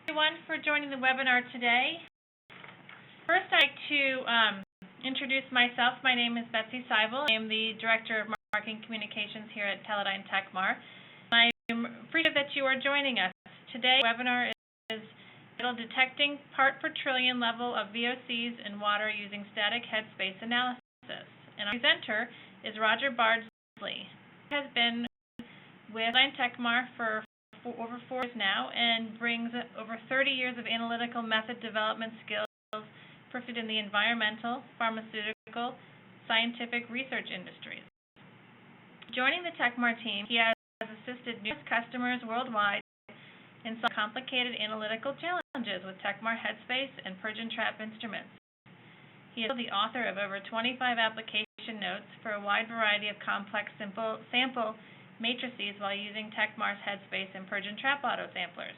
everyone for joining the webinar today. First, I'd like to introduce myself. My name is Betsy Seibel. I am the Director of Marketing Communications here at Teledyne Tekmar. I am appreciative that you are joining us. Today's webinar is titled Detecting Part Per Trillion Level of VOCs in Water Using Static Headspace Analysis. And our presenter is Roger Bardsley. He has been with Teledyne Tekmar for over 4 years now and brings over 30 years of analytical method development skills perfected in the environmental, pharmaceutical, scientific research industries. Joining the Tekmar team, he has assisted numerous customers worldwide in some complicated analytical challenges with Tekmar Headspace and Purge and Trap instruments. He is the author of over 25 application notes for a wide variety of complex sample matrices while using Tekmar's Headspace and Purge and Trap auto samplers.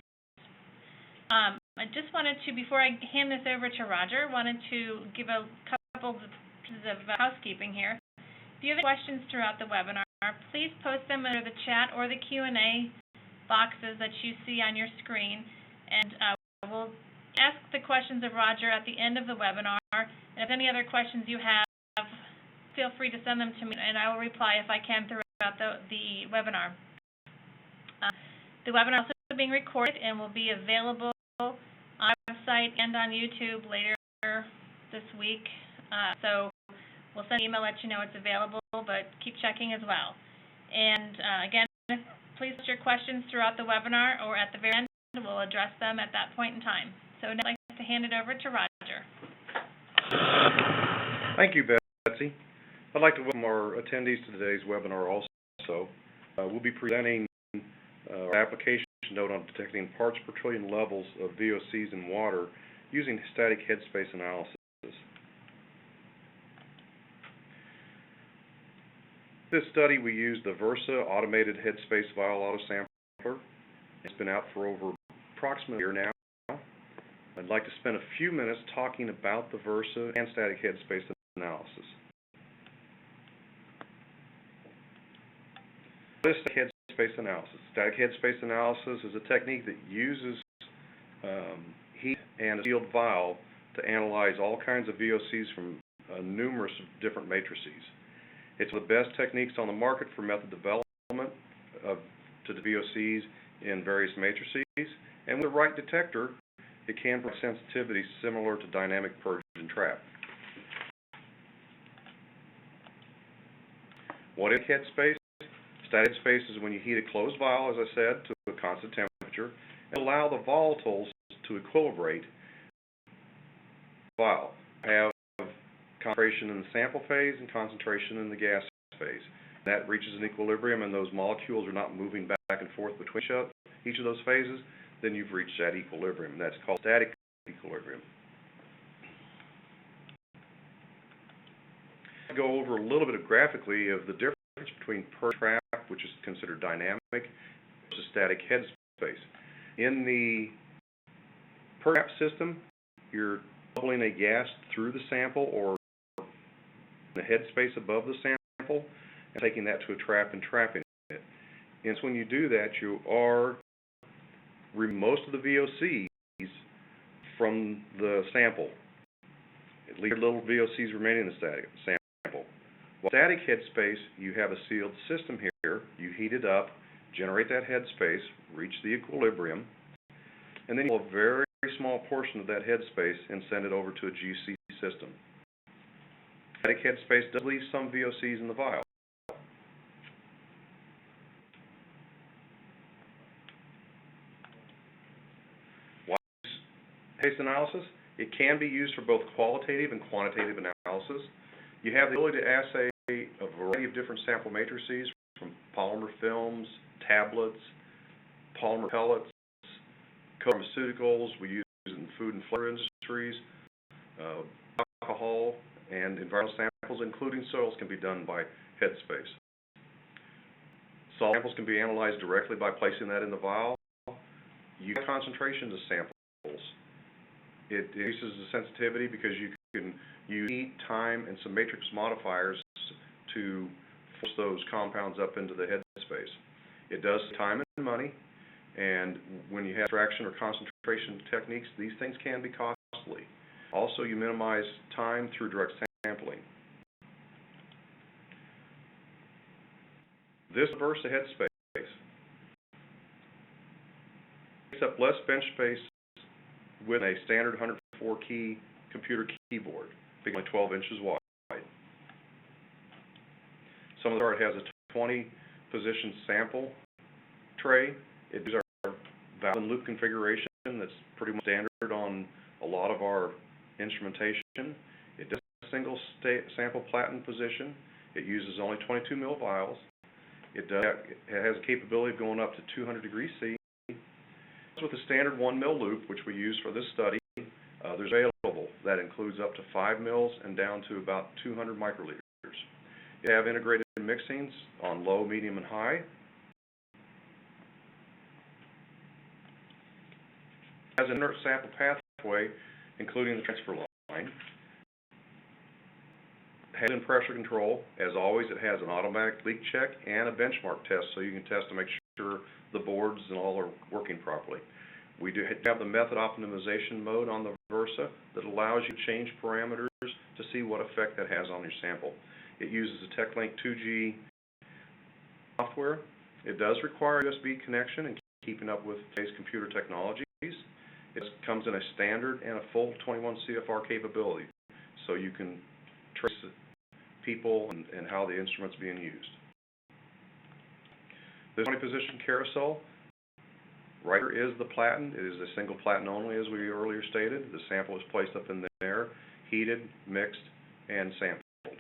I just wanted to, before I hand this over to Roger, wanted to give a couple of pieces of housekeeping here. If you have any questions throughout the webinar, please post them under the chat or the Q&A boxes that you see on your screen, and we'll ask the questions of Roger at the end of the webinar. And if any other questions you have, feel free to send them to me, and I will reply if I can throughout the webinar. The webinar is also being recorded and will be available on our website and on YouTube later this week. So we'll send an email, let you know it's available, but keep checking as well. And again, please put your questions throughout the webinar or at the very end. We'll address them at that point in time. So now I'd like to hand it over to Roger. Thank you, Betsy. I'd like to welcome our attendees to today's webinar also. We'll be presenting our application note on detecting parts per trillion levels of VOCs in water using static headspace analysis. This study, we used the Versa automated headspace vial auto sampler. It's been out for over approximately a year now. I'd like to spend a few minutes talking about the Versa and static headspace analysis. What is static headspace analysis? Static headspace analysis is a technique that uses heat and a sealed vial to analyze all kinds of VOCs from numerous different matrices. It's one of the best techniques on the market for method development to the VOCs in various matrices, and with the right detector, it can provide sensitivity similar to dynamic purge and trap. What is headspace? Static headspace is when you heat a closed vial, as I said, to a constant temperature, and allow the volatiles to equilibrate the vial. Have concentration in the sample phase and concentration in the gas phase. That reaches an equilibrium and those molecules are not moving back and forth between each of those phases, then you've reached that equilibrium. That's called static equilibrium. I'll go over a little bit of graphically of the difference between purge trap, which is considered dynamic, versus static headspace. In the purge trap system, you're bubbling a gas through the sample or the headspace above the sample and taking that to a trap and trapping it. And so when you do that, you are removing most of the VOCs from the sample. It leaves little VOCs remaining in the static sample. While static headspace, you have a sealed system here. You heat it up, generate that headspace, reach the equilibrium, and then you pull a very small portion of that headspace and send it over to a GC system. Static headspace does leave some VOCs in the vial. Why headspace analysis? It can be used for both qualitative and quantitative analysis. You have the ability to assay a variety of different sample matrices, from polymer films, tablets, polymer pellets, pharmaceuticals. We use it in food and flavor industries, alcohol, and environmental samples, including soils, can be done by headspace. Solid samples can be analyzed directly by placing that in the vial. You get concentrations of samples. It increases the sensitivity because you can use heat, time, and some matrix modifiers to force those compounds up into the headspace. It does time and money, And when you have extraction or concentration techniques, these things can be costly. Also, you minimize time through direct sampling. This Versa Headspace takes up less bench space with a standard 104-key computer keyboard, being only 12 inches wide. Some of the art has a 20-position sample tray. It uses our valve and loop configuration that's pretty much standard on a lot of our instrumentation. It does a single sample platen position. It uses only 22 mil vials. It has a capability of going up to 200 degrees C. With a standard 1 mil loop, which we use for this study, there's available. That includes up to 5 mils and down to about 200 microliters. You have integrated mixings on low, medium, and high. It has an inert sample pathway, including the transfer line. It has in pressure control. As always, it has an automatic leak check and a benchmark test, so you can test to make sure the boards and all are working properly. We do have the method optimization mode on the Versa that allows you to change parameters to see what effect that has on your sample. It uses a TechLink 2G software. It does require a USB connection and keeping up with today's computer technologies. It comes in a standard and a full 21 CFR capability, so you can trace people and how the instrument's being used. This 20-position carousel, right here is the platen. It is a single platen only, as we earlier stated. The sample is placed up in there, heated, mixed, and sampled. This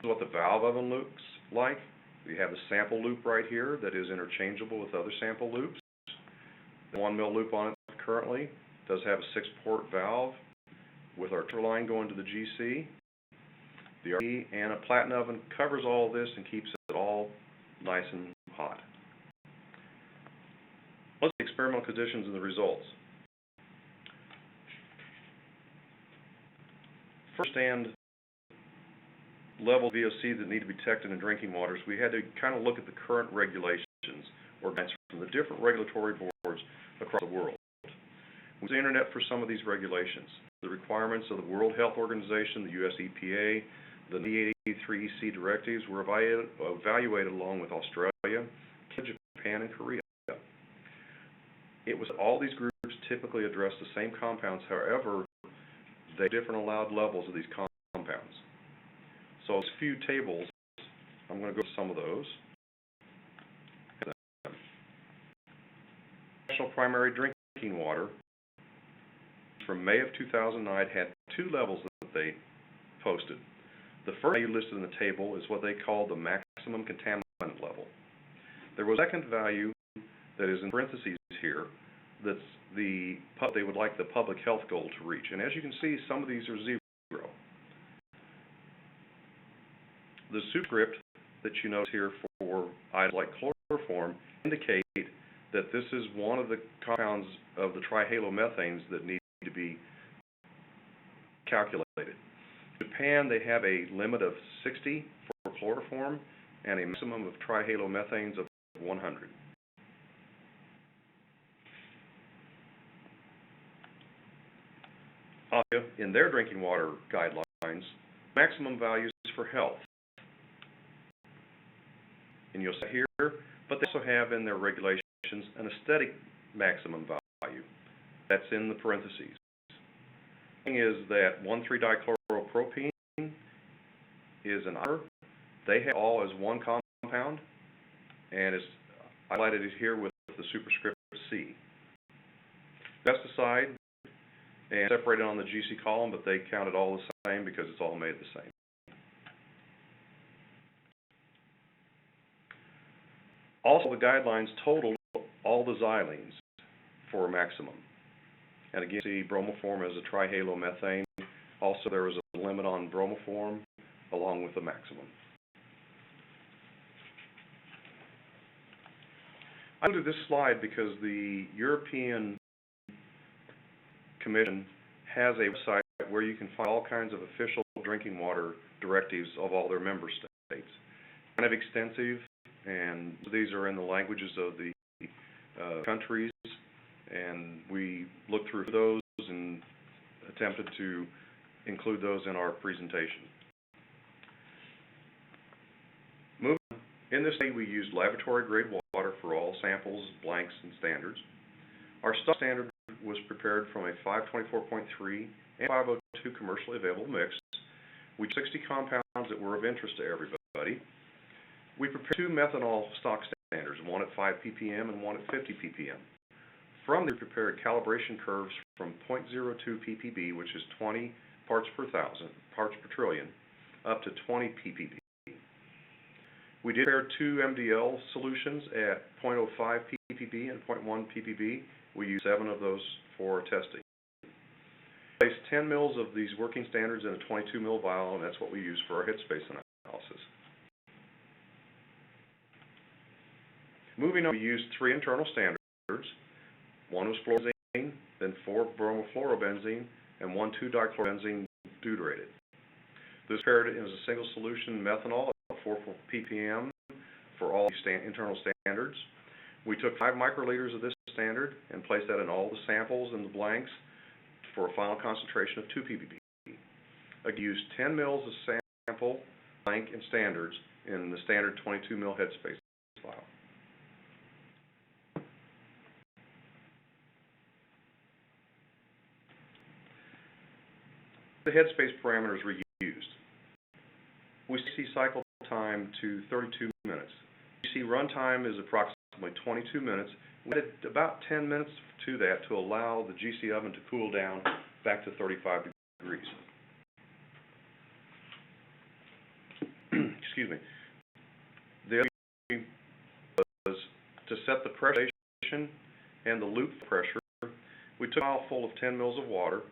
is what the valve oven looks like. We have the sample loop right here that is interchangeable with other sample loops. The 1 mil loop on it currently does have a 6-port valve with our line going to the GC. The RT and a platen oven covers all of this and keeps it all nice and hot. Let's see experimental conditions and the results. First, and level of VOC that need to be detected in drinking waters, we had to kind of look at the current regulations or guidance from the different regulatory boards across the world. We use the internet for some of these regulations. The requirements of the World Health Organization, the US EPA, the 83 EC directives were evaluated along with Australia, Japan, and Korea. It was all these groups typically address the same compounds, however, they have different allowed levels of these compounds. So a few tables, I'm going to go through some of those. National Primary Drinking Water from May of 2009 had 2 levels that they posted. The first value listed in the table is what they call the maximum contaminant level. There was a second value that is in parentheses here that's they would like the public health goal to reach. And as you can see, some of these are 0. The superscript that you notice here for items like chloroform indicate that this is one of the compounds of the trihalomethanes that need to be calculated. In Japan, they have a limit of 60 for chloroform and a maximum of trihalomethanes of 100. In their drinking water guidelines, maximum values for health. And you'll see here, but they also have in their regulations an aesthetic maximum value. That's in the parentheses. The thing is that 1,3-dichloropropene is an other. They have all as one compound, and it's highlighted here with the superscript C. Pesticide and separated on the GC column, but they count it all the same because it's all made the same. Also, the guidelines totaled all the xylenes for a maximum. And again, you see bromoform as a trihalomethane. Also, there was a limit on bromoform along with the maximum. I included this slide because the European Commission has a website where you can find all kinds of official drinking water directives of all their member states. Kind of extensive, and these are in the languages of the countries, and we looked through those and attempted to include those in our presentation. Moving on, in this study we used laboratory-grade water for all samples, blanks, and standards. Our stock standard was prepared from a 524.3 and 502 commercially available mix. We used 60 compounds that were of interest to everybody. We prepared 2 methanol stock standards, one at 5 ppm and one at 50 ppm. From there, we prepared calibration curves from 0.02 ppb, which is 20 parts per thousand, parts per trillion, up to 20 ppb. We did prepare 2 MDL solutions at 0.05 ppb and 0.1 ppb. We used 7 of those for testing. We placed 10 mils of these working standards in a 22 mil vial, and that's what we use for our headspace analysis. Moving on, we used 3 internal standards. One was fluorobenzene, then 4 bromofluorobenzene, and 1 2-dichlorobenzene deuterated. This paired as a single solution methanol at 4 ppm for all internal standards. We took 5 microliters of this standard and placed that in all the samples and the blanks for a final concentration of 2 ppb. I used 10 mils of sample, blank, and standards in the standard 22 mil headspace vial. The headspace parameters were used. We see cycle time to 32 minutes. You see runtime is approximately 22 minutes. We added about 10 minutes to that to allow the GC oven to cool down back to 35 degrees. Excuse me. The other thing was to set the pressure and the loop pressure. We took a vial full of 10 mils of water,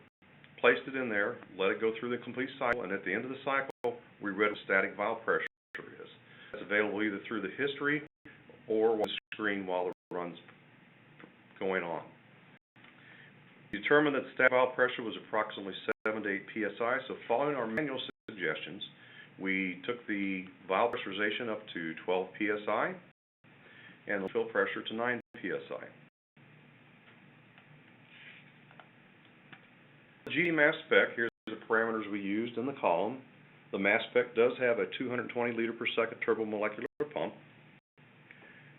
placed it in there, let it go through the complete cycle, and at the end of the cycle, we read what static vial pressure is. It's available either through the history or on the screen while the run's going on. We determined that static vial pressure was approximately 7 to 8 psi, so following our manual suggestions, we took the vial pressurization up to 12 psi and the fill pressure to 9 psi. The GD mass spec, here's the parameters we used in the column. The mass spec does have a 220 liter per second turbomolecular pump.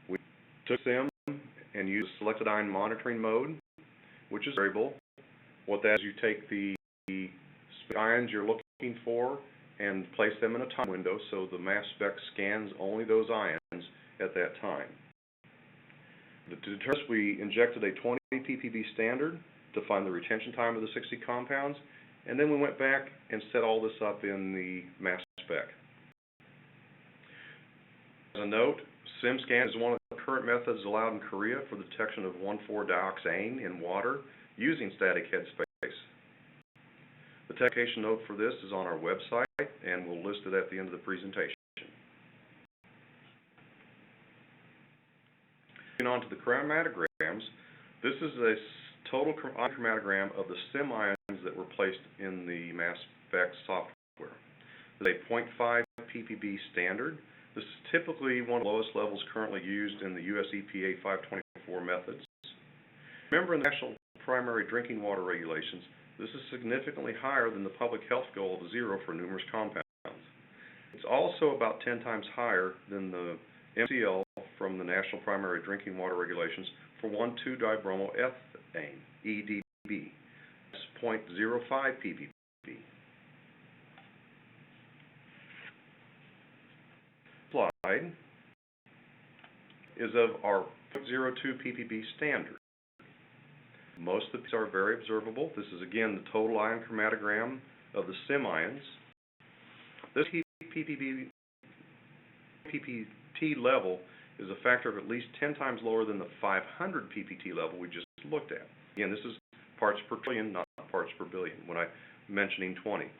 We took them and used selected ion monitoring mode, which is variable. What that is, you take the ions you're looking for and place them in a time window so the mass spec scans only those ions at that time. To determine this, we injected a 20 ppb standard to find the retention time of the 60 compounds, and then we went back and set all this up in the mass spec. As a note, SimScan is one of the current methods allowed in Korea for the detection of 1,4-dioxane in water using Static Headspace. The technication note for this is on our website, and we'll list it at the end of the presentation. Moving on to the chromatograms, this is a total chromatogram of the SIM ions that were placed in the mass spec software. This is a 0.5 ppb standard. This is typically one of the lowest levels currently used in the US EPA 524 methods. Remember, in the National Primary Drinking Water Regulations, this is significantly higher than the public health goal of 0 for numerous compounds. It's also about 10 times higher than the MCL from the National Primary Drinking Water Regulations for 1,2-dibromoethane, EDB. That's 0.05 ppb. Slide is of our 0.02 ppb standard. Most of these are very observable. This is again the total ion chromatogram of the SIM ions. This PPT level is a factor of at least 10 times lower than the 500 ppt level we just looked at. Again, this is parts per trillion, not parts per billion, when I'm mentioning 20.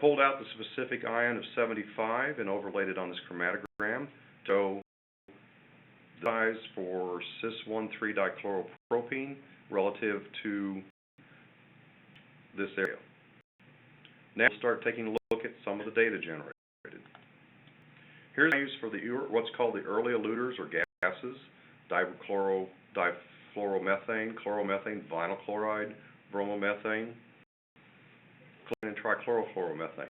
Pulled out the specific ion of 75 and overlaid it on this chromatogram. So the size for cis-1,3-dichloropropene relative to this area. Now we'll start taking a look at some of the data generated. Here's values for the what's called the early eluders or gases. difluoromethane, chloromethane, vinyl chloride, bromomethane, and trichlorofluoromethane.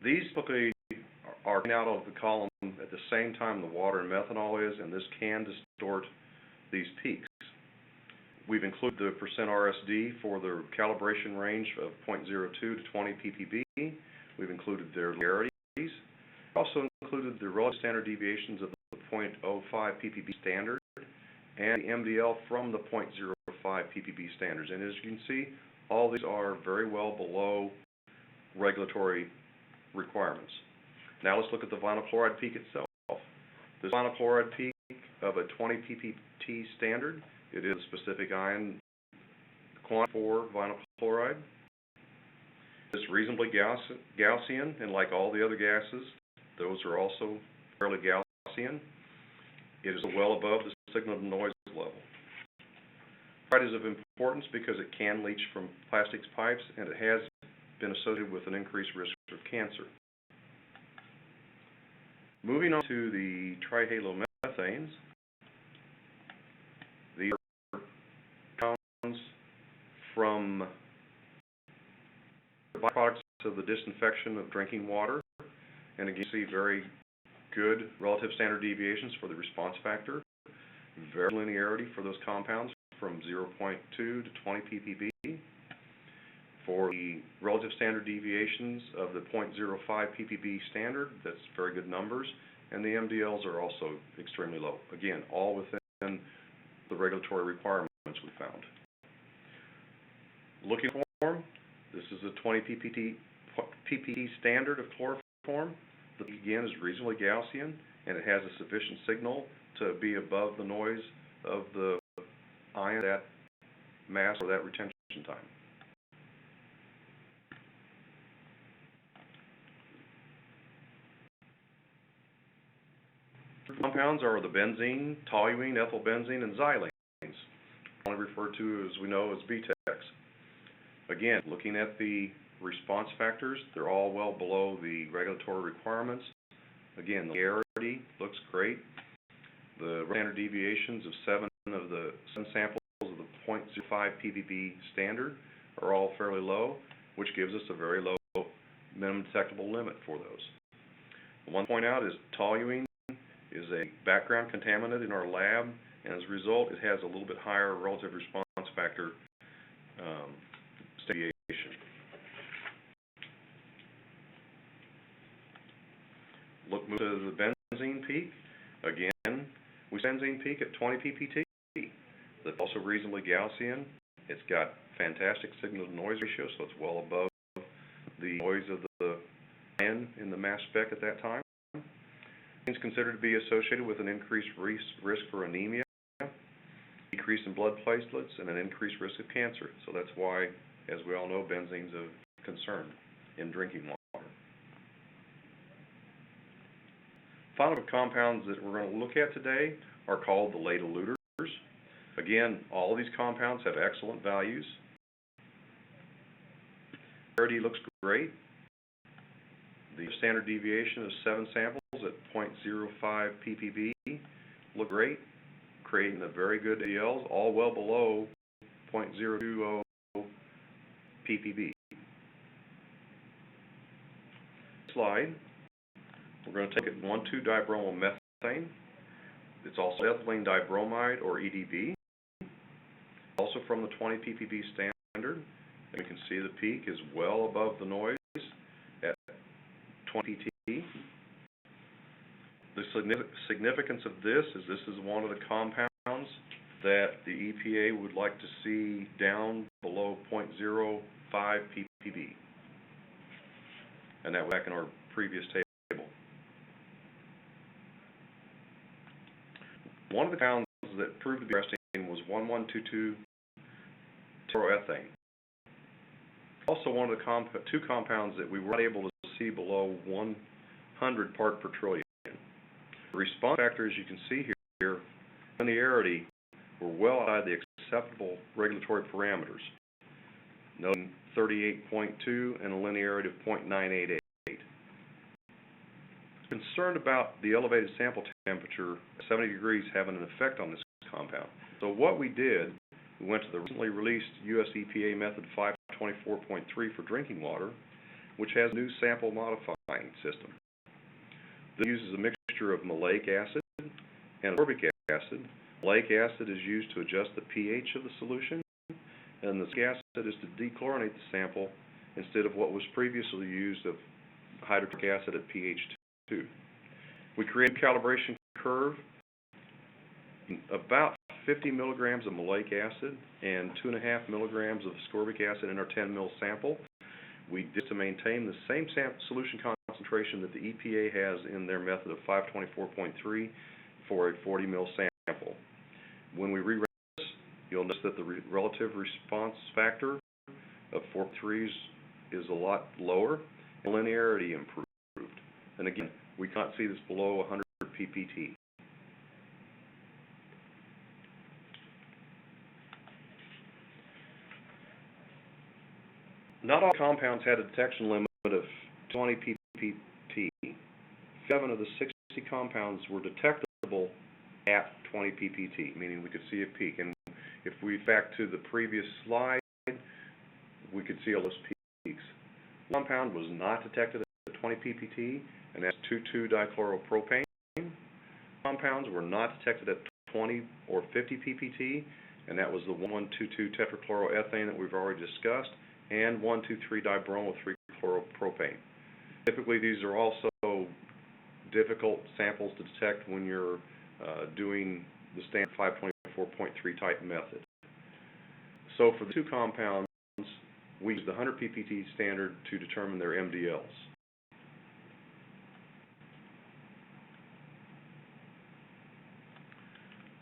These typically are coming out of the column at the same time the water and methanol is, and this can distort these peaks. We've included the percent RSD for the calibration range of 0.02 to 20 ppb. We've included their linearities. We also included the relative standard deviations of the 0.05 ppb standard and the MDL from the 0.05 ppb standards. And as you can see, all these are very well below regulatory requirements. Now let's look at the vinyl chloride peak itself. This vinyl chloride peak of a 20 ppt standard, it is a specific ion quantity for vinyl chloride. It's reasonably Gaussian, and like all the other gases, those are also fairly Gaussian. It is well above the signal to noise level. Chloride is of importance because it can leach from plastics pipes, and it has been associated with an increased risk of cancer. Moving on to the trihalomethanes, these are compounds from the byproducts of the disinfection of drinking water, and again, you see very good relative standard deviations for the response factor, very linearity for those compounds from 0.2 to 20 ppb. For the relative standard deviations of the 0.05 ppb standard, that's very good numbers, and the MDLs are also extremely low. Again, all within the regulatory requirements we found. Looking at form, this is a 20 ppt standard of chloroform. The peak again is reasonably Gaussian, and it has a sufficient signal to be above the noise of the ion, that mass, or that retention time. Compounds are the benzene, toluene, ethylbenzene, and xylenes, only referred to, as we know, as BTEX. Again, looking at the response factors, they're all well below the regulatory requirements. Again, the linearity looks great. The standard deviations of 7 samples of the 0.05 ppb standard are all fairly low, which gives us a very low minimum detectable limit for those. One to point out is toluene is a background contaminant in our lab, and as a result, it has a little bit higher relative response factor deviation. Move to the benzene peak. Again, we see benzene peak at 20 ppt. That's also reasonably Gaussian. It's got fantastic signal-to-noise ratio, so it's well above the noise of the ion in the mass spec at that time. It's considered to be associated with an increased risk for anemia, decrease in blood platelets, and an increased risk of cancer. So that's why, as we all know, benzene's a concern in drinking water. Final compounds that we're going to look at today are called the late eluters. Again, all of these compounds have excellent values. Clarity looks great. The standard deviation of 7 samples at 0.05 ppb look great, creating a very good ADLs, all well below 0.020 ppb. Slide. We're going to take it 1,2-dibromomethane. It's also ethylene dibromide, or EDB, also from the 20 ppb standard. And you can see the peak is well above the noise at 20 pt. The significance of this is one of the compounds that the EPA would like to see down below 0.05 ppb. And that was back in our previous table. One of the compounds that proved to be interesting was 1122 tetroethane. Also one of the two compounds that we were not able to see below 100 part per trillion. The response factors you can see here, linearity, were well outside the acceptable regulatory parameters, noting 38.2 and a linearity of 0.988. concerned about the elevated sample temperature at 70 degrees having an effect on this compound. So what we did, we went to the recently released US EPA method 524.3 for drinking water, which has a new sample modifying system. This uses a mixture of maleic acid and ascorbic acid. Maleic acid is used to adjust the pH of the solution, and the ascorbic acid is to dechlorinate the sample instead of what was previously used of hydrochloric acid at pH 2. We created a calibration curve, about 50 milligrams of maleic acid and 2.5 milligrams of ascorbic acid in our 10 ml sample. We did to maintain the same solution concentration that the EPA has in their method of 524.3 for a 40 ml sample. When we re-run this, you'll notice that the relative response factor of 4.3 is a lot lower, and linearity improved. And again, we can't see this below 100 ppt. Not all compounds had a detection limit of 20 ppt. 7 of the 60 compounds were detectable at 20 ppt, meaning we could see a peak. And if we back to the previous slide, we could see all those peaks. One compound was not detected at 20 ppt, and that's 2,2-dichloropropane. Compounds were not detected at 20 or 50 ppt, and that was the 1,1,2,2-tetrachloroethane that we've already discussed, and 1,2,3-dibromo-3-chloropropane. Typically, these are also difficult samples to detect when you're doing the standard 524.3 type method. So for the two compounds, we use the 100 ppt standard to determine their MDLs.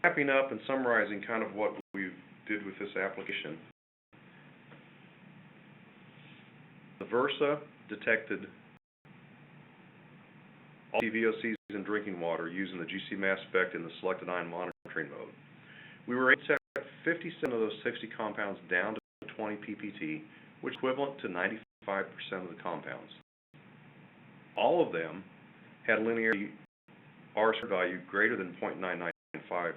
Wrapping up and summarizing kind of what we did with this application. The VERSA detected all VOCs in drinking water using the GC mass spec in the selected ion monitoring mode. We were able to detect 57 of those 60 compounds down to 20 ppt, which is equivalent to 95% of the compounds. All of them had a linear R value greater than 0.995.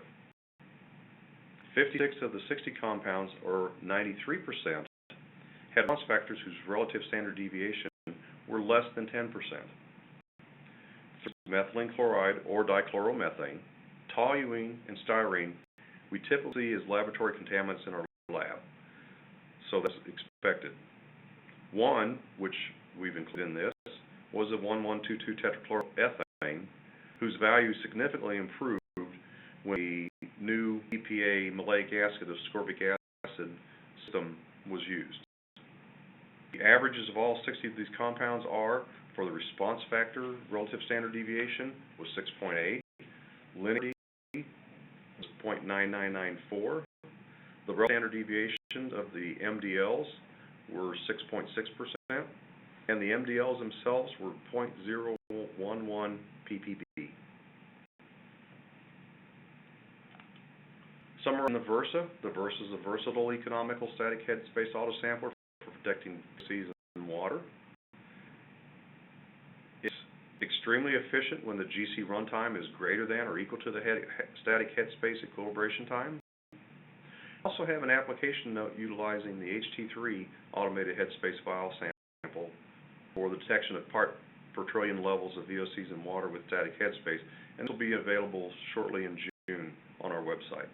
56 of the 60 compounds, or 93%, had response factors whose relative standard deviation were less than 10%. Methylene chloride or dichloromethane, toluene, and styrene we typically see as laboratory contaminants in our lab, so that's expected. One, which we've included in this, was a 1,1,2,2-tetrachloroethane, whose value significantly improved when the new EPA maleic acid ascorbic acid system was used. The averages of all 60 of these compounds are, for the response factor relative standard deviation was 6.8, linearity was 0.9994, the relative standard deviations of the MDLs were 6.6%, and the MDLs themselves were 0.011 ppb. Summary on the VERSA. The VERSA is a versatile economical static headspace autosampler for detecting VOCs in water. It's extremely efficient when the GC runtime is greater than or equal to the static headspace equilibration time. We also have an application note utilizing the HT3 automated headspace vial sample for the detection of part per trillion levels of VOCs in water with static headspace, and this will be available shortly in June on our website.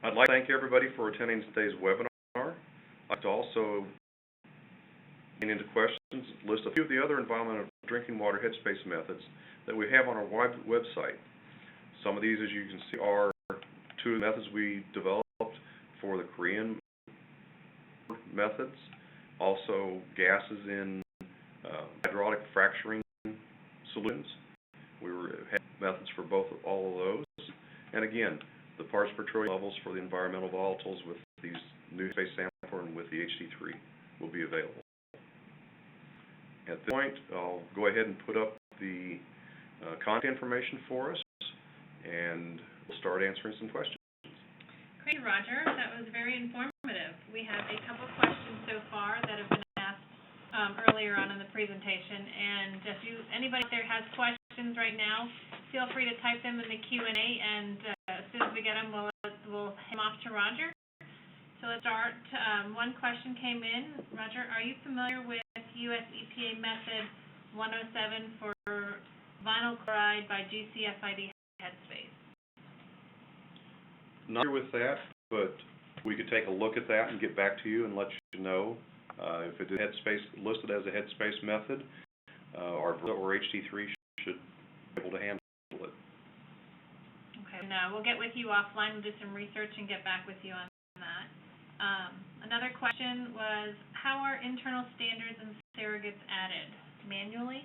I'd like to thank everybody for attending today's webinar. I'd like to also get into questions, list a few of the other environmental drinking water headspace methods that we have on our website. Some of these, as you can see, are two of the methods we developed for the Korean methods, also gases in hydraulic fracturing solutions. We had methods for all of those. And again, the parts per trillion levels for the environmental volatiles with these new space sampler and with the HT3 will be available. At this point, I'll go ahead and put up the contact information for us, and we'll start answering some questions. Great, Roger. That was very informative. We have a couple questions so far that have been asked earlier on in the presentation. And if anybody out there has questions right now, feel free to type them in the Q&A, and as soon as we get them, we'll hand them off to Roger. So let's start. One question came in. Roger, are you familiar with U.S. EPA method 107 for vinyl chloride by GCFID Headspace? Not sure with that, but we could take a look at that and get back to you and let you know if it is Headspace listed as a Headspace method. Our HT3 should be able to handle it. Okay. And we'll get with you offline. We'll do some research and get back with you on that. Another question was, how are internal standards and surrogates added? Manually?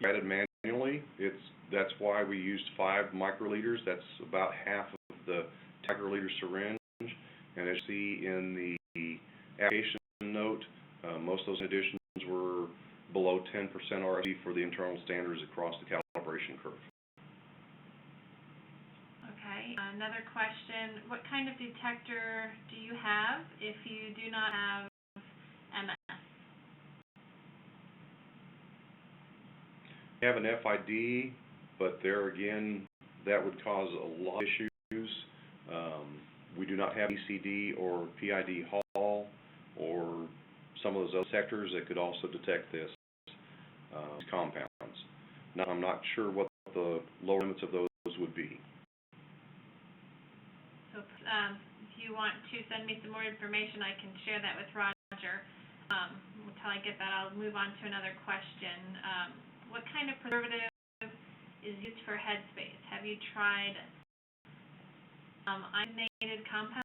Added manually. That's why we used 5 microliters. That's about half of the microliter syringe. And as you see in the application note, most of those additions were below 10% RFC for the internal standards across the calibration curve. Okay. Another question, what kind of detector do you have if you do not have MS? We have an FID, but there again, that would cause a lot of issues. We do not have ECD or PID Hall or some of those other detectors that could also detect this compounds. Now, I'm not sure what the lower limits of those would be. So if you want to send me some more information, I can share that with Roger. Until I get that, I'll move on to another question. What kind of preservative is used for Headspace? Have you tried iodated compounds?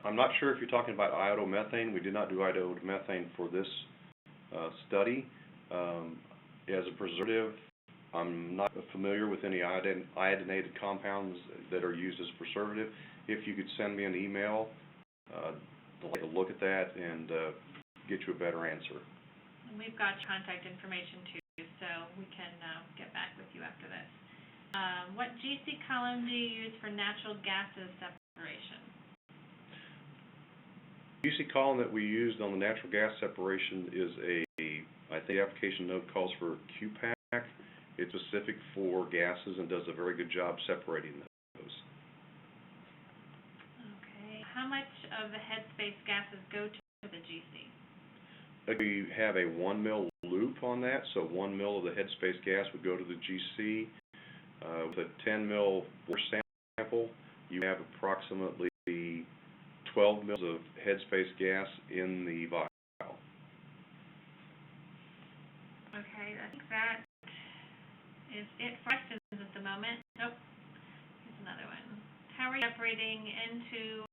I'm not sure if you're talking about iodomethane. We did not do iodomethane for this study. As a preservative, I'm not familiar with any iodinated compounds that are used as preservative. If you could send me an email, I'll take a look at that and get you a better answer. And we've got contact information too, so we can get back with you after this. What GC column do you use for natural gases separation? The GC column that we used on the natural gas separation is I think the application note calls for QPAC. It's specific for gases and does a very good job separating those. Okay. How much of the Headspace gases go to the GC? We have a 1 mil loop on that, so 1 mil of the Headspace gas would go to the GC. With a 10 mil sample, you have approximately 12 mils of Headspace gas in the vial. Okay, I think that is it for questions at the moment. Nope. Here's another one. How are you separating into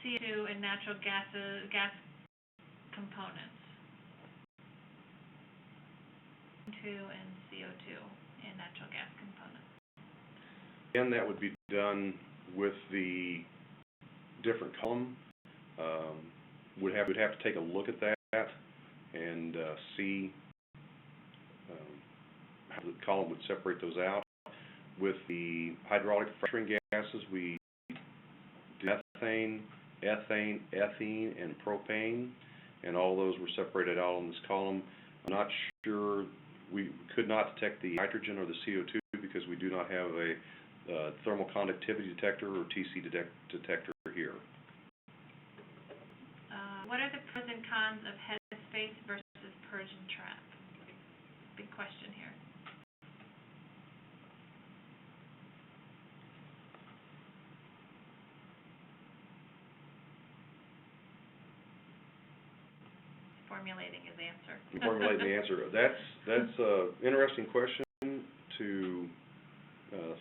CO2 and natural gas components? N2 and CO2 and natural gas components. Again, that would be done with the different column. We'd have to take a look at that and see how the column would separate those out. With the hydraulic fracturing gases, we do methane, ethane, ethene, and propane, and all those were separated out on this column. I'm not sure, we could not detect the nitrogen or the CO2 because we do not have a thermal conductivity detector or TC detector here. What are the pros and cons of Headspace versus Purge and Trap? Big question here. Formulating his answer. Formulating the answer. That's an interesting question to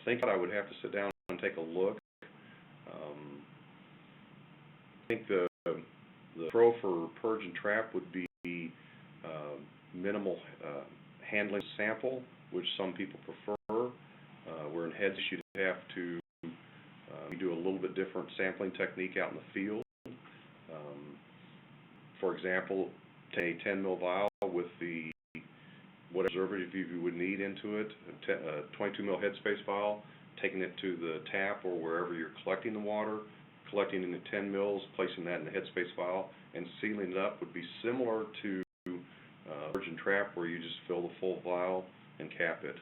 think about. I would have to sit down and take a look. I think the pro for Purge and Trap would be minimal handling sample, which some people prefer. Where in Heads you'd have to do a little bit different sampling technique out in the field. For example, take a 10 mil vial with the whatever preservative you would need into it, a 22 mil Headspace vial, taking it to the tap or wherever you're collecting the water, collecting in the 10 mils, placing that in the Headspace file, and sealing it up would be similar to virgin trap, where you just fill the full vial and cap it.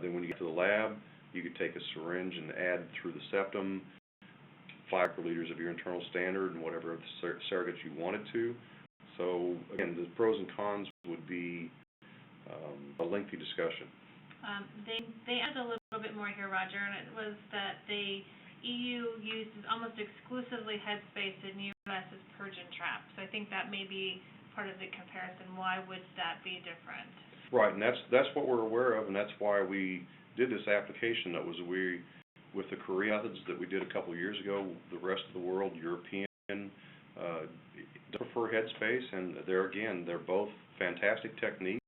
Then when you get to the lab, you could take a syringe and add through the septum 5 microliters of your internal standard and whatever surrogates you wanted to. So again, the pros and cons would be a lengthy discussion. They added a little bit more here, Roger, and it was that the EU uses almost exclusively Headspace and US is Persian trap. So I think that may be part of the comparison. Why would that be different? Right, and that's what we're aware of, and that's why we did this application. That was with the Korean methods that we did a couple of years ago. The rest of the world, European, prefer Headspace, and they're both fantastic techniques.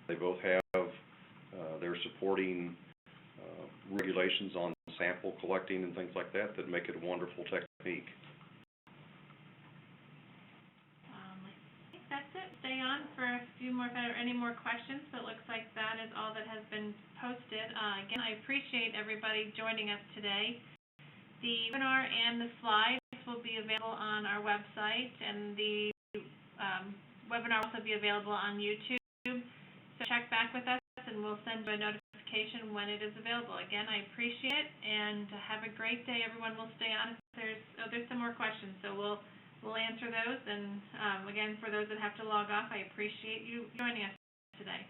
They both have they're supporting regulations on sample collecting and things like that make it a wonderful technique. I think that's it. Stay on for a few more, if there are any more questions, but it looks like that is all that has been posted. Again, I appreciate everybody joining us today. The webinar and the slides will be available on our website, and the webinar will also be available on YouTube. So check back with us, and we'll send you a notification when it is available. Again, I appreciate it, and have a great day, everyone. We'll stay on if there's some more questions, so we'll answer those. And again, for those that have to log off, I appreciate you joining us today.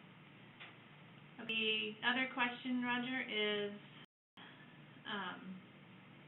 The other question, Roger, is